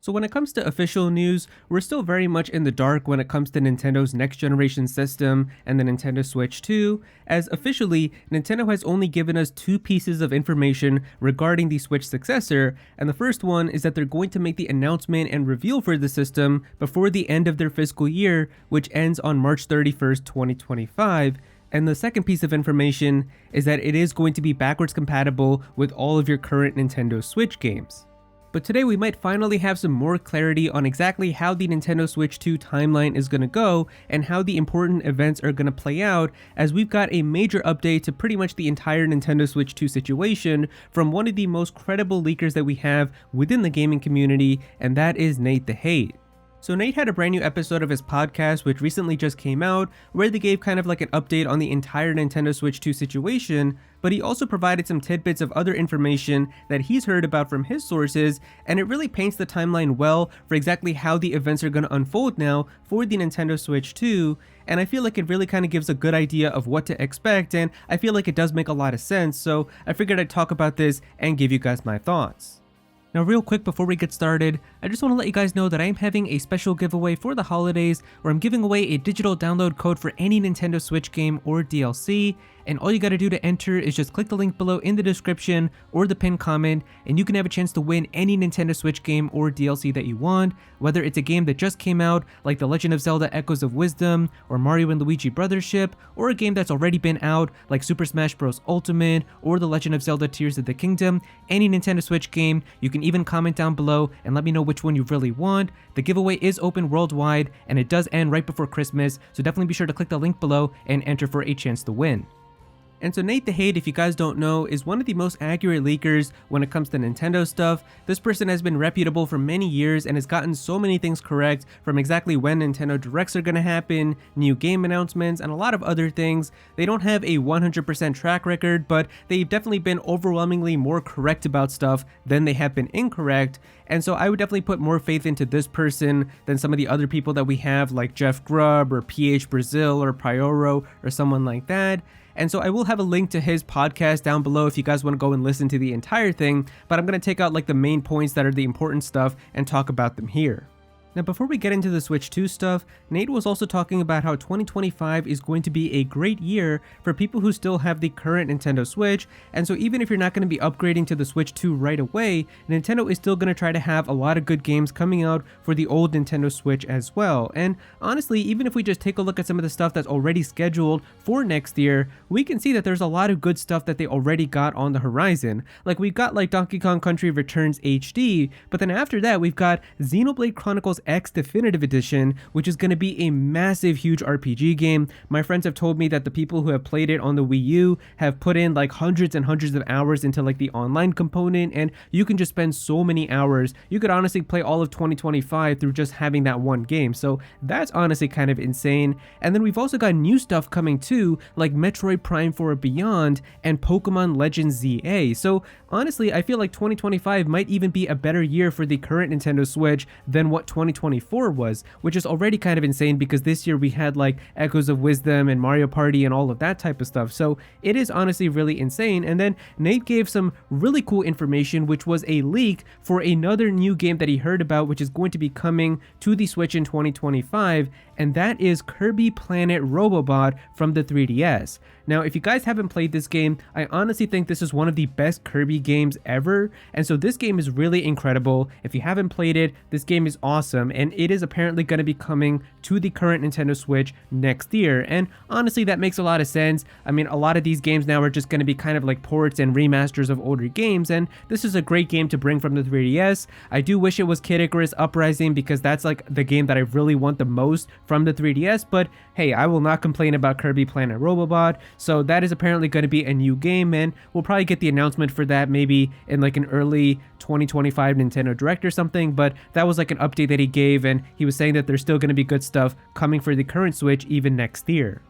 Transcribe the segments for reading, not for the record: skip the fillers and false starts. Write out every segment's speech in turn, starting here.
So when it comes to official news, we're still very much in the dark when it comes to Nintendo's next generation system and the Nintendo Switch 2, as officially, Nintendo has only given us two pieces of information regarding the Switch successor, and the first one is that they're going to make the announcement and reveal for the system before the end of their fiscal year, which ends on March 31st, 2025. And the second piece of information is that it is going to be backwards compatible with all of your current Nintendo Switch games. But today we might finally have some more clarity on exactly how the Nintendo Switch 2 timeline is going to go and how the important events are going to play out, as we've got a major update to pretty much the entire Nintendo Switch 2 situation from one of the most credible leakers that we have within the gaming community, and that is NateTheHate. So Nate had a brand new episode of his podcast which recently just came out, where they gave kind of like an update on the entire Nintendo Switch 2 situation, but he also provided some tidbits of other information that he's heard about from his sources, and it really paints the timeline well for exactly how the events are going to unfold now for the Nintendo Switch 2, and I feel like it really kind of gives a good idea of what to expect, and I feel like it does make a lot of sense, so I figured I'd talk about this and give you guys my thoughts. Now real quick before we get started, I just want to let you guys know that I am having a special giveaway for the holidays where I'm giving away a digital download code for any Nintendo Switch game or DLC, and all you gotta do to enter is just click the link below in the description or the pinned comment, and you can have a chance to win any Nintendo Switch game or DLC that you want, whether it's a game that just came out like The Legend of Zelda Echoes of Wisdom or Mario and Luigi Brothership, or a game that's already been out like Super Smash Bros. Ultimate or The Legend of Zelda Tears of the Kingdom. Any Nintendo Switch game, you can even comment down below and let me know which one you really want. The giveaway is open worldwide and it does end right before Christmas, so definitely be sure to click the link below and enter for a chance to win. And so NateTheHate, if you guys don't know, is one of the most accurate leakers when it comes to Nintendo stuff. This person has been reputable for many years and has gotten so many things correct, from exactly when Nintendo Directs are going to happen, new game announcements, and a lot of other things. They don't have a 100% track record, but they've definitely been overwhelmingly more correct about stuff than they have been incorrect. And so I would definitely put more faith into this person than some of the other people that we have, like Jeff Grubb or PH Brazil or Pyoro or someone like that. And so I will have a link to his podcast down below if you guys want to go and listen to the entire thing, but I'm going to take out like the main points that are the important stuff and talk about them here. Now before we get into the Switch 2 stuff, Nate was also talking about how 2025 is going to be a great year for people who still have the current Nintendo Switch, and so even if you're not going to be upgrading to the Switch 2 right away, Nintendo is still going to try to have a lot of good games coming out for the old Nintendo Switch as well. And honestly, even if we just take a look at some of the stuff that's already scheduled for next year, we can see that there's a lot of good stuff that they already got on the horizon. Like we've got like Donkey Kong Country Returns HD, but then after that we've got Xenoblade Chronicles X Definitive Edition, which is going to be a massive, huge RPG game. My friends have told me that the people who have played it on the Wii U have put in like hundreds and hundreds of hours into like the online component, and you can just spend so many hours. You could honestly play all of 2025 through just having that one game, so that's honestly kind of insane. And then we've also got new stuff coming too, like Metroid Prime 4 Beyond and Pokemon Legends ZA. So honestly, I feel like 2025 might even be a better year for the current Nintendo Switch than what 2024 was, which is already kind of insane because this year we had like Echoes of Wisdom and Mario Party and all of that type of stuff. So it is honestly really insane. And then Nate gave some really cool information, which was a leak for another new game that he heard about, which is going to be coming to the Switch in 2025, and that is Kirby Planet Robobot from the 3DS. Now, if you guys haven't played this game, I honestly think this is one of the best Kirby games ever, and so this game is really incredible. If you haven't played it, this game is awesome, and it is apparently going to be coming to the current Nintendo Switch next year, and honestly, that makes a lot of sense. I mean, a lot of these games now are just going to be kind of like ports and remasters of older games, and this is a great game to bring from the 3DS. I do wish it was Kid Icarus Uprising because that's like the game that I really want the most from the 3DS, but hey, I will not complain about Kirby Planet Robobot. So that is apparently going to be a new game, and we'll probably get the announcement for that maybe in like an early 2025 Nintendo Direct or something, but that was like an update that he gave, and he was saying that there's still going to be good stuff coming for the current Switch even next year.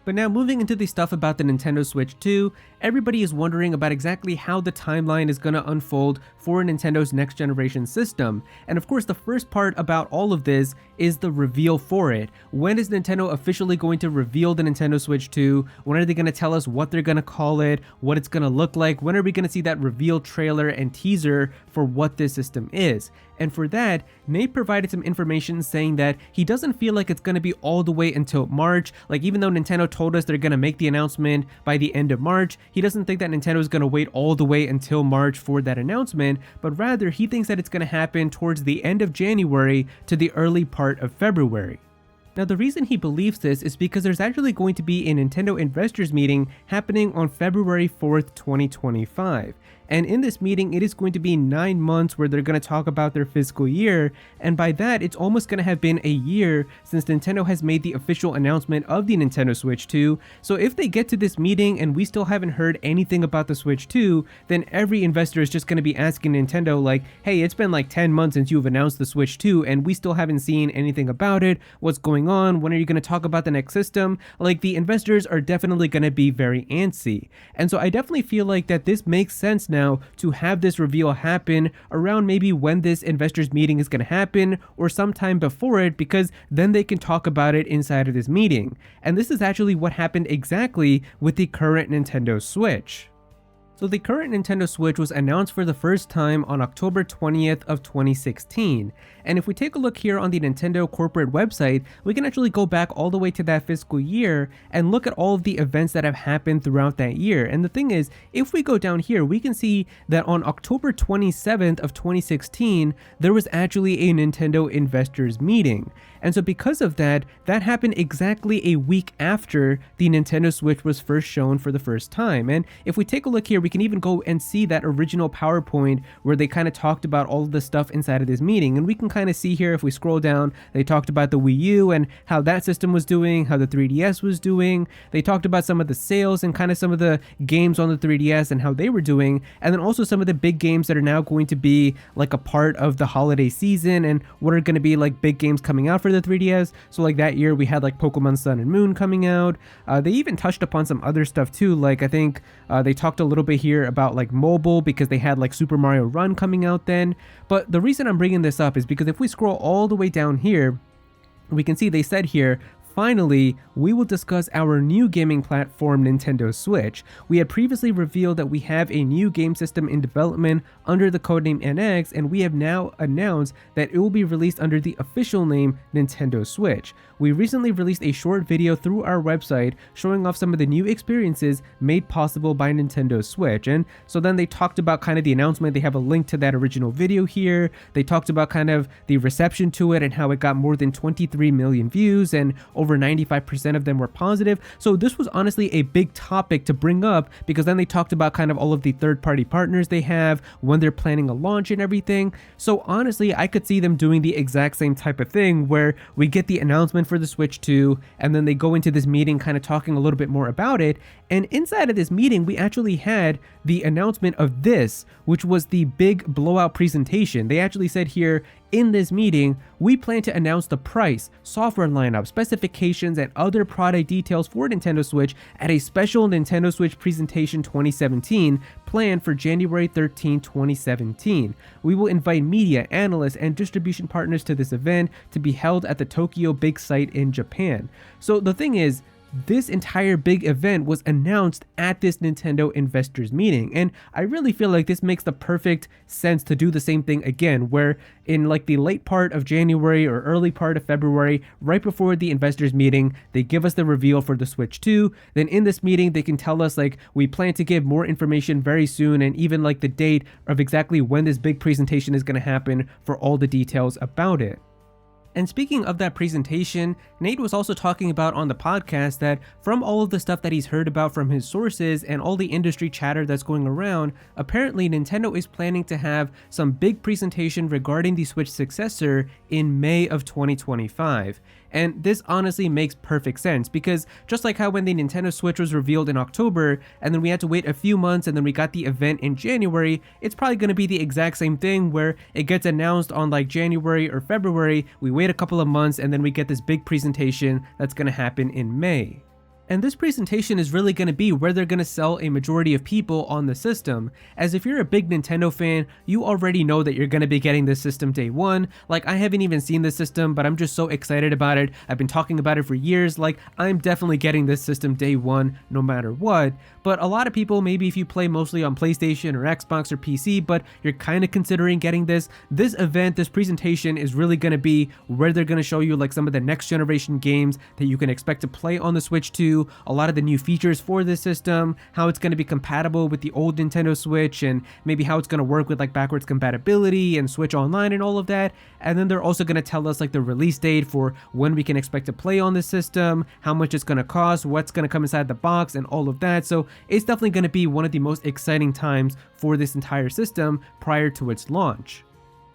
But now moving into the stuff about the Nintendo Switch 2, everybody is wondering about exactly how the timeline is going to unfold for Nintendo's next generation system. And of course, the first part about all of this is the reveal for it. When is Nintendo officially going to reveal the Nintendo Switch 2? When are they going to tell us what they're going to call it, what it's going to look like? When are we going to see that reveal trailer and teaser for what this system is? And for that, Nate provided some information saying that he doesn't feel like it's going to be all the way until March. Like, even though Nintendo told us they're going to make the announcement by the end of March, he doesn't think that Nintendo is going to wait all the way until March for that announcement, but rather he thinks that it's going to happen towards the end of January to the early part of February. Now, the reason he believes this is because there's actually going to be a Nintendo investors meeting happening on February 4th, 2025. And in this meeting, it is going to be 9 months where they're going to talk about their fiscal year. And by that, it's almost going to have been a year since Nintendo has made the official announcement of the Nintendo Switch 2. So if they get to this meeting and we still haven't heard anything about the Switch 2, then every investor is just going to be asking Nintendo like, hey, it's been like 10 months since you've announced the Switch 2 and we still haven't seen anything about it. What's going on? When are you going to talk about the next system? Like, the investors are definitely going to be very antsy. And so I definitely feel like that this makes sense now to have this reveal happen around maybe when this investors meeting is going to happen or sometime before it, because then they can talk about it inside of this meeting. And this is actually what happened exactly with the current Nintendo Switch. So the current Nintendo Switch was announced for the first time on October 20th of 2016. And if we take a look here on the Nintendo corporate website, we can actually go back all the way to that fiscal year and look at all of the events that have happened throughout that year. And the thing is, if we go down here, we can see that on October 27th of 2016, there was actually a Nintendo investors meeting. And so because of that, that happened exactly a week after the Nintendo Switch was first shown for the first time. And if we take a look here, we can even go and see that original PowerPoint where they kind of talked about all of the stuff inside of this meeting. And we can kind of see here, if we scroll down, they talked about the Wii U and how that system was doing, how the 3DS was doing. They talked about some of the sales and kind of some of the games on the 3DS and how they were doing. And then also some of the big games that are now going to be like a part of the holiday season and what are going to be like big games coming out for the 3DS. So like that year we had like Pokemon Sun and Moon coming out. They even touched upon some other stuff too. Like I think they talked a little bit here about like mobile because they had like Super Mario Run coming out then. But the reason I'm bringing this up is because if we scroll all the way down here, we can see they said here, finally, we will discuss our new gaming platform, Nintendo Switch. We had previously revealed that we have a new game system in development under the codename NX, and we have now announced that it will be released under the official name Nintendo Switch. We recently released a short video through our website showing off some of the new experiences made possible by Nintendo Switch. And so then they talked about kind of the announcement. They have a link to that original video here. They talked about kind of the reception to it and how it got more than 23 million views and over 95% of them were positive. So this was honestly a big topic to bring up because then they talked about kind of all of the third-party partners they have, when they're planning a launch and everything. So honestly, I could see them doing the exact same type of thing where we get the announcement for the Switch 2 and then they go into this meeting kind of talking a little bit more about it. And inside of this meeting, we actually had the announcement of this, which was the big blowout presentation. They actually said here, in this meeting, we plan to announce the price, software lineup, specifications, and other product details for Nintendo Switch at a special Nintendo Switch presentation 2017 planned for January 13, 2017. We will invite media, analysts, and distribution partners to this event to be held at the Tokyo Big Site in Japan. So the thing is, this entire big event was announced at this Nintendo investors meeting, and I really feel like this makes the perfect sense to do the same thing again, where in like the late part of January or early part of February, right before the investors meeting, they give us the reveal for the Switch 2. Then in this meeting, they can tell us like, we plan to give more information very soon, and even like the date of exactly when this big presentation is going to happen for all the details about it. And speaking of that presentation, Nate was also talking about on the podcast that from all of the stuff that he's heard about from his sources and all the industry chatter that's going around, apparently Nintendo is planning to have some big presentation regarding the Switch successor in May of 2025. And this honestly makes perfect sense because just like how when the Nintendo Switch was revealed in October and then we had to wait a few months and then we got the event in January, it's probably going to be the exact same thing where it gets announced on like January or February, we wait a couple of months and then we get this big presentation that's going to happen in May. And this presentation is really going to be where they're going to sell a majority of people on the system, as if you're a big Nintendo fan, you already know that you're going to be getting this system day one. Like, I haven't even seen this system, but I'm just so excited about it. I've been talking about it for years. Like, I'm definitely getting this system day one, no matter what. But a lot of people, maybe if you play mostly on PlayStation or Xbox or PC, but you're kind of considering getting this event, this presentation is really going to be where they're going to show you like some of the next generation games that you can expect to play on the Switch 2, a lot of the new features for this system, how it's going to be compatible with the old Nintendo Switch, and maybe how it's going to work with like backwards compatibility and Switch Online and all of that. And then they're also going to tell us like the release date for when we can expect to play on this system, how much it's going to cost, what's going to come inside the box, and all of that. So it's definitely going to be one of the most exciting times for this entire system prior to its launch.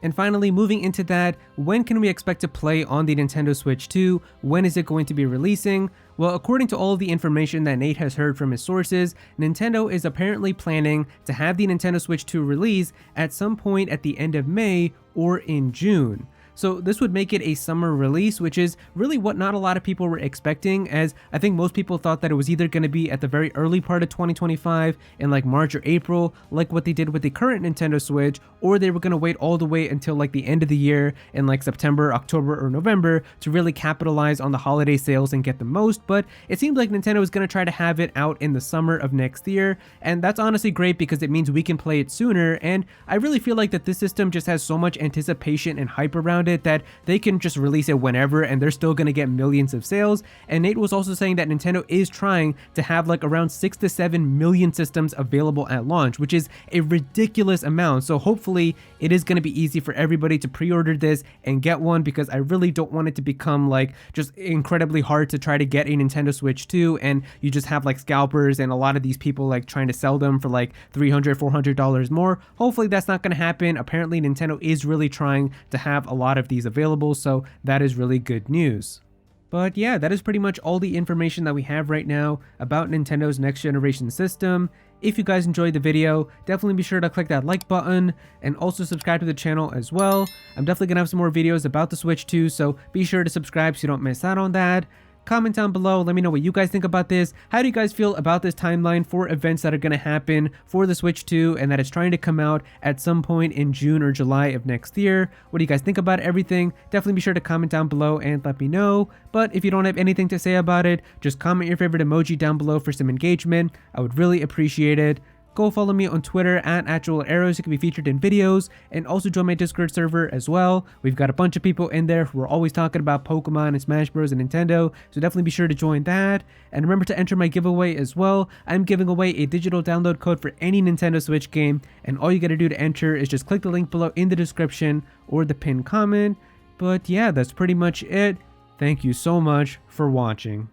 And finally, moving into that, when can we expect to play on the Nintendo Switch 2? When is it going to be releasing? Well, according to all of the information that Nate has heard from his sources, Nintendo is apparently planning to have the Nintendo Switch 2 release at some point at the end of May or in June. So this would make it a summer release, which is really what not a lot of people were expecting, as I think most people thought that it was either going to be at the very early part of 2025 in like March or April, like what they did with the current Nintendo Switch, or they were going to wait all the way until like the end of the year in like September, October, or November to really capitalize on the holiday sales and get the most. But it seems like Nintendo is going to try to have it out in the summer of next year, and that's honestly great because it means we can play it sooner. And I really feel like that this system just has so much anticipation and hype around it that they can just release it whenever and they're still going to get millions of sales. And Nate was also saying that Nintendo is trying to have like around 6 to 7 million systems available at launch, which is a ridiculous amount. So hopefully it is going to be easy for everybody to pre-order this and get one, because I really don't want it to become like just incredibly hard to try to get a Nintendo Switch 2 and you just have like scalpers and a lot of these people like trying to sell them for like $300, $400 more. Hopefully that's not going to happen. Apparently Nintendo is really trying to have a lot of these available, so that is really good news. But yeah, that is pretty much all the information that we have right now about Nintendo's next generation system. If you guys enjoyed the video, definitely be sure to click that like button and also subscribe to the channel as well. I'm definitely gonna have some more videos about the Switch 2, so be sure to subscribe so you don't miss out on that. Comment down below, let me know what you guys think about this. How do you guys feel about this timeline for events that are going to happen for the Switch 2 and that it's trying to come out at some point in June or July of next year? What do you guys think about everything? Definitely be sure to comment down below and let me know. But if you don't have anything to say about it, just comment your favorite emoji down below for some engagement. I would really appreciate it. Go follow me on Twitter at @Aero so you can be featured in videos, and also join my Discord server as well. We've got a bunch of people in there who are always talking about Pokemon and Smash Bros and Nintendo, so definitely be sure to join that. And remember to enter my giveaway as well. I'm giving away a digital download code for any Nintendo Switch game, and all you gotta do to enter is just click the link below in the description or the pinned comment. But yeah, that's pretty much it. Thank you so much for watching.